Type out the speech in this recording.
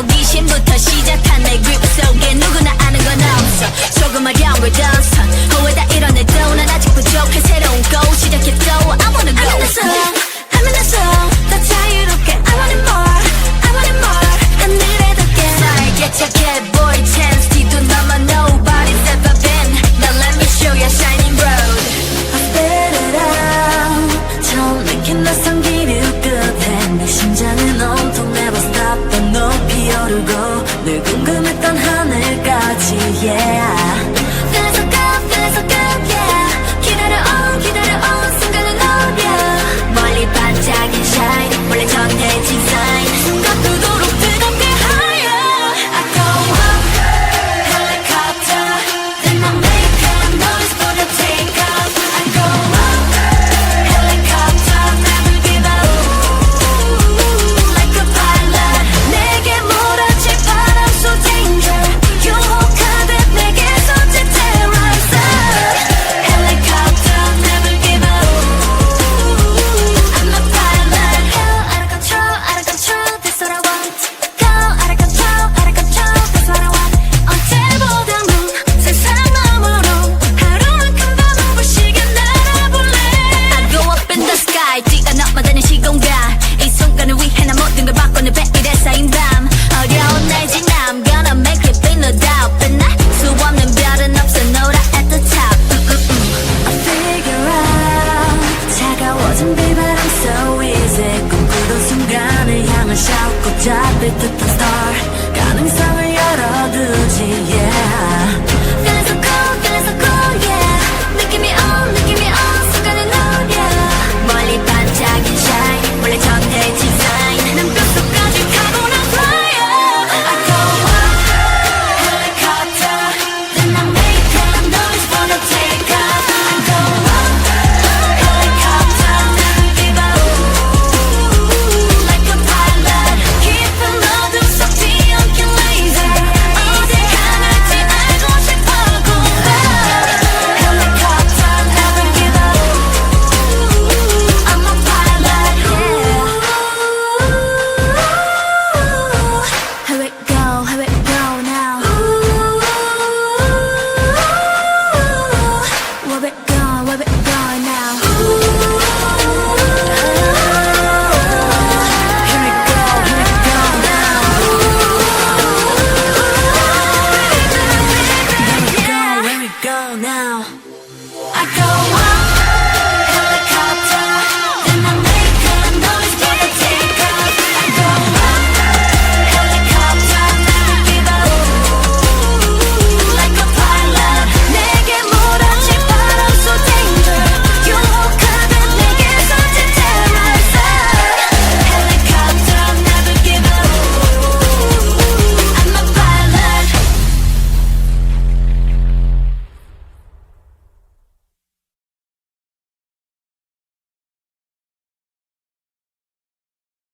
호기심부터 시작한 내 그립 속에 누구나 아는 건 없어 조금 어려운 걸 더선 후회 다 이뤄내도 난 아직 부족해 새로운 꽃 시작했죠 I wanna go I'm in the zone I'm in the zone 더 자유롭게 I want it more I want it more 난 이래둘게 나에게 착해 보일 chance 뒤도 넘어 nobody's ever been Now let me show you a shining road I spit it out 처음 느낀 낯선 기류 끝에 내 심장은 온통 never stop 더 높이 오르고 늘 궁금했던 하늘까지 yeah Feeling so good feeling so good yeah 기다려온 순간을 노려 멀리 반짝인 shine 원래 정해진 sign 순간 뜨도록 뜨겁게 higher I go up helicopter then I make a noise for the take off I go up helicopter never give up like a pilot 내게 몰아칠 바람 so danger 유혹하듯 내게 손짓 terrorizer helicopter never give up I'm a pilot out of control that's what I want go out of control that's what I want 언제보다 문 세상 너머로 하루만큼 더 눈부시게 날아볼래 I go up in the sky 뛰어넘어다니는 시공간 이 순간을 위해 난 모든 걸 바꾸는 100일에 쌓인 밤 어려운 날 지나 I'm gonna make it big no doubt But 날 수 없는 별은 없어 노라 at the top I figure out 차가워진 비바람 so easy 꿈꾸던 순간을 향한 shout 꼭 잡힐 듯한 star 가능성을 열어두지 yeah Feeling so cool yeah 느낌이 on 순간을 노려 멀리 반짝인 shine 원래 정해진 sign 난 뼛속까지 타고 난 flyer I go up helicopter then I make a noise for the take off I go up helicopter never give up like a pilot 깊은 어둠 속 뒤엉킨 laser 어디 가는지 알고 싶어 고백 helicopter never give up I'm a pilot yeah Here we go